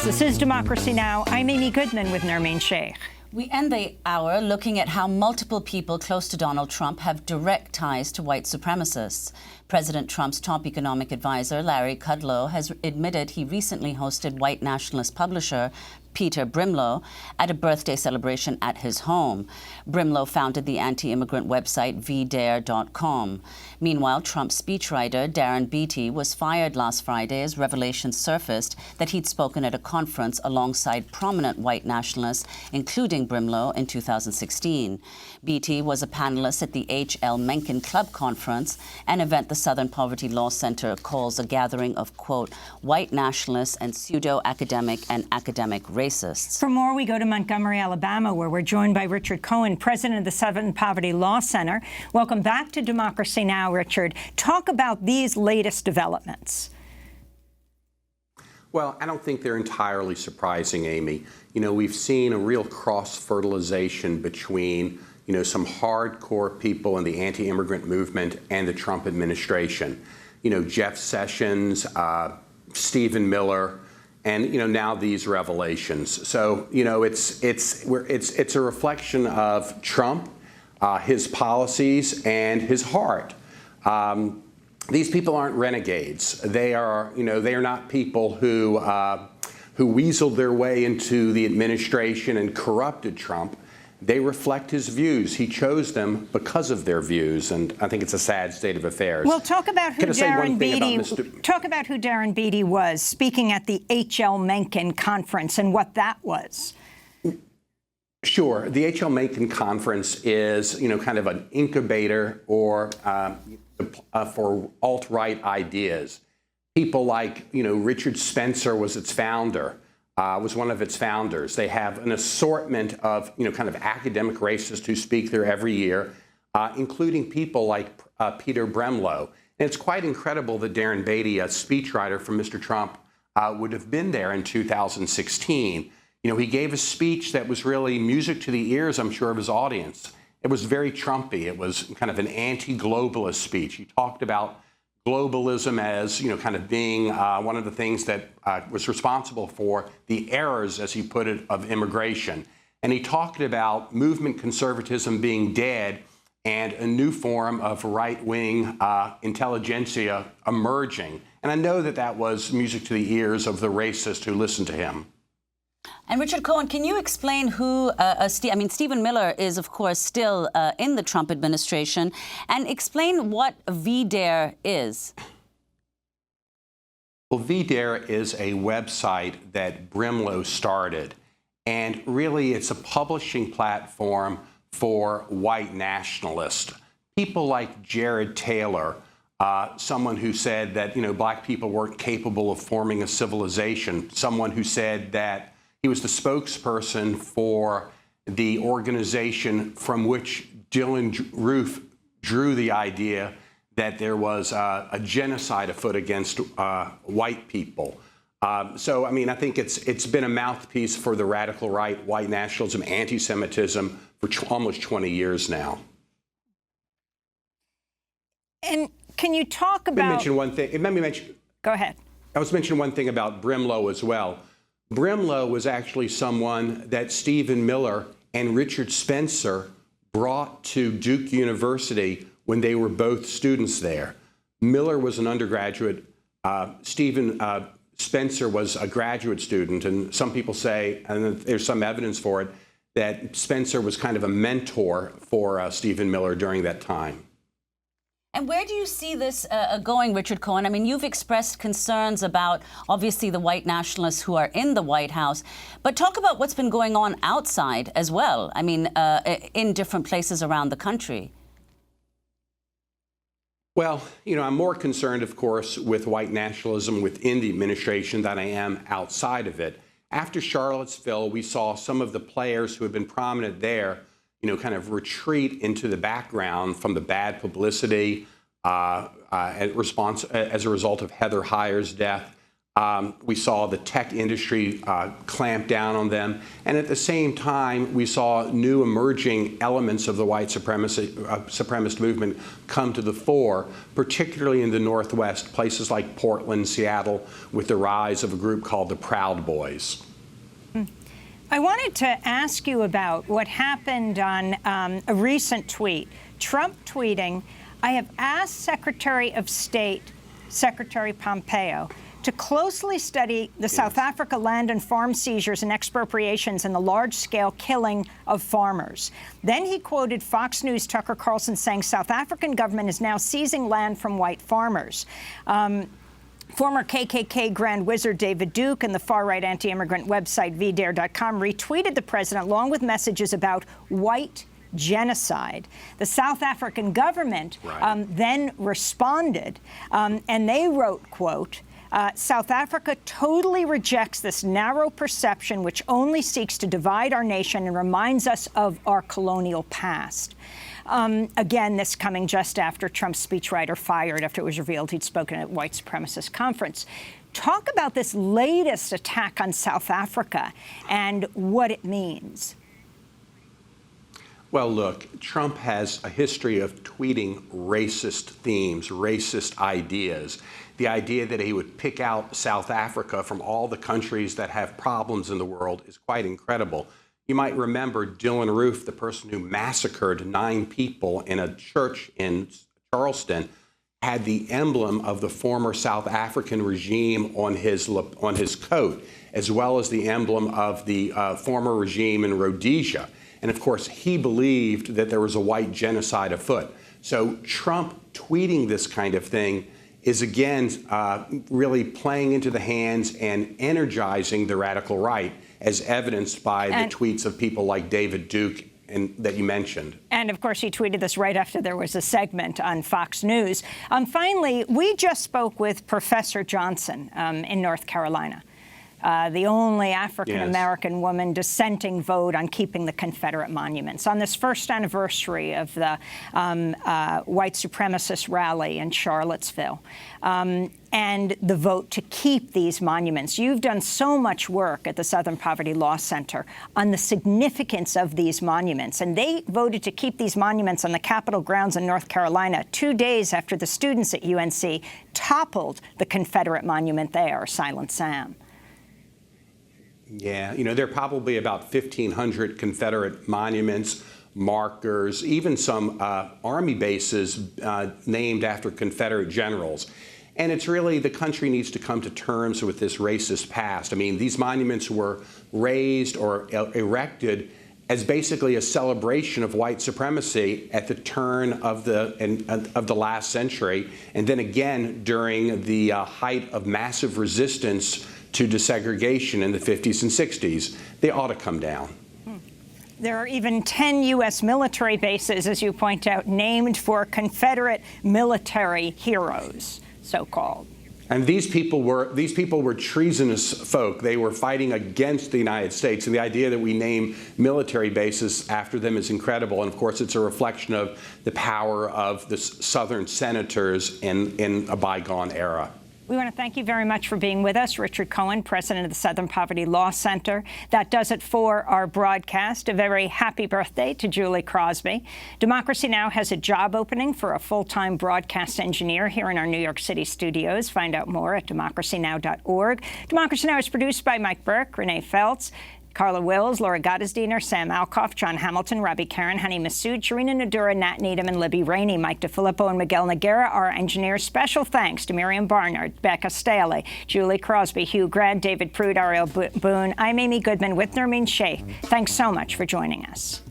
This is Democracy Now! I'm Amy Goodman with Nermeen Sheikh. We end the hour looking at how multiple people close to Donald Trump have direct ties to white supremacists. President Trump's top economic advisor, Larry Kudlow, has admitted he recently hosted white nationalist publisher Peter Brimelow at a birthday celebration at his home. Brimelow founded the anti-immigrant website vdare.com. Meanwhile, Trump's speechwriter Darren Beattie was fired last Friday as revelations surfaced that he'd spoken at a conference alongside prominent white nationalists, including Brimelow, in 2016. Beattie was a panelist at the H.L. Mencken Club Conference, an event the Southern Poverty Law Center calls a gathering of, quote, white nationalists and pseudo-academic and academic racists. For more, we go to Montgomery, Alabama, where we're joined by Richard Cohen, president of the Southern Poverty Law Center. Welcome back to Democracy Now!, Richard. Talk about these latest developments. Well, I don't think they're entirely surprising, Amy. You know, we've seen a real cross-fertilization between, some hardcore people in the anti-immigrant movement and the Trump administration. Jeff Sessions, Stephen Miller, and now these revelations. So it's a reflection of Trump, his policies, and his heart. These people aren't renegades. They are not people who weaseled their way into the administration and corrupted Trump. They reflect his views. He chose them because of their views, and I think it's a sad state of affairs. Well, talk about who Darren Beattie was speaking at the H.L. Mencken conference and what that was. Sure. The H.L. Mencken conference is, kind of an incubator or for alt-right ideas. People like, Richard Spencer was its founder. Was one of its founders. They have an assortment of, kind of academic racists who speak there every year, including people like Peter Brimelow. And it's quite incredible that Darren Beattie, a speechwriter for Mr. Trump, would have been there in 2016. He gave a speech that was really music to the ears, I'm sure, of his audience. It was very Trumpy. It was kind of an anti-globalist speech. He talked about globalism as, kind of being one of the things that was responsible for the errors, as he put it, of immigration. And he talked about movement conservatism being dead and a new form of right-wing intelligentsia emerging. And I know that that was music to the ears of the racists who listened to him. And Richard Cohen, can you explain who, Stephen Miller is, of course, still in the Trump administration, and explain what VDare is? Well, VDare is a website that Brimelow started, and really it's a publishing platform for white nationalists. People like Jared Taylor, someone who said that, black people weren't capable of forming a civilization, someone who said that he was the spokesperson for the organization from which Dylann Roof drew the idea that there was a genocide afoot against white people. So, I think it's been a mouthpiece for the radical right, white nationalism, anti-Semitism for almost 20 years now. And can you talk about... mention one thing. Let me mention... Go ahead. I was mentioning one thing about Brimelow as well. Brimelow was actually someone that Stephen Miller and Richard Spencer brought to Duke University when they were both students there. Miller was an undergraduate. Stephen Spencer was a graduate student. And some people say, and there's some evidence for it, that Spencer was kind of a mentor for Stephen Miller during that time. And where do you see this going, Richard Cohen? You've expressed concerns about, obviously, the white nationalists who are in the White House. But talk about what's been going on outside as well, in different places around the country. Well, I'm more concerned, of course, with white nationalism within the administration than I am outside of it. After Charlottesville, we saw some of the players who had been prominent there kind of retreat into the background from the bad publicity as a result of Heather Heyer's death. We saw the tech industry clamp down on them. And at the same time, we saw new emerging elements of the white supremacist movement come to the fore, particularly in the Northwest, places like Portland, Seattle, with the rise of a group called the Proud Boys. I wanted to ask you about what happened on a recent tweet. Trump tweeting, "I have asked Secretary of State, Secretary Pompeo, to closely study the South Africa land and farm seizures and expropriations and the large-scale killing of farmers." Then he quoted Fox News' Tucker Carlson saying South African government is now seizing land from white farmers. Former KKK Grand Wizard David Duke and the far-right anti-immigrant website VDare.com retweeted the president along with messages about white genocide. The South African government then responded, and they wrote, quote, South Africa totally rejects this narrow perception which only seeks to divide our nation and reminds us of our colonial past. Again, this coming just after Trump's speechwriter fired after it was revealed he'd spoken at a white supremacist conference. Talk about this latest attack on South Africa and what it means. Well, look, Trump has a history of tweeting racist themes, racist ideas. The idea that he would pick out South Africa from all the countries that have problems in the world is quite incredible. You might remember Dylan Roof, the person who massacred 9 people in a church in Charleston, had the emblem of the former South African regime on his coat, as well as the emblem of the former regime in Rhodesia. And of course, he believed that there was a white genocide afoot. So Trump tweeting this kind of thing is, again, really playing into the hands and energizing the radical right, as evidenced by the tweets of people like David Duke that you mentioned. And of course, he tweeted this right after there was a segment on Fox News. Finally, we just spoke with Professor Johnson in North Carolina, the only African-American woman dissenting vote on keeping the Confederate monuments on this first anniversary of the white supremacist rally in Charlottesville. And the vote to keep these monuments. You've done so much work at the Southern Poverty Law Center on the significance of these monuments. And they voted to keep these monuments on the Capitol grounds in North Carolina 2 days after the students at UNC toppled the Confederate monument there, Silent Sam. Yeah, there are probably about 1,500 Confederate monuments, markers, even some Army bases named after Confederate generals. And it's really, the country needs to come to terms with this racist past. I mean, these monuments were raised or erected as basically a celebration of white supremacy at the turn of the last century, and then again during the height of massive resistance to desegregation in the 50s and 60s. They ought to come down. There are even 10 U.S. military bases, as you point out, named for Confederate military heroes, so-called. And these people were treasonous folk. They were fighting against the United States. And the idea that we name military bases after them is incredible. And of course, it's a reflection of the power of the Southern senators in a bygone era. We want to thank you very much for being with us. Richard Cohen, president of the Southern Poverty Law Center. That does it for our broadcast. A very happy birthday to Julie Crosby. Democracy Now! Has a job opening for a full-time broadcast engineer here in our New York City studios. Find out more at democracynow.org. Democracy Now! Is produced by Mike Burke, Renee Feltz, Carla Wills, Laura Gottesdiener, Sam Alcoff, John Hamilton, Robbie Karen, Honey Massoud, Sharina Nadura, Nat Needham, and Libby Rainey. Mike DeFilippo and Miguel Noguera are our engineers. Special thanks to Miriam Barnard, Becca Staley, Julie Crosby, Hugh Grant, David Prude, Ariel Boone. I'm Amy Goodman with Nermeen Sheikh. Thanks so much for joining us.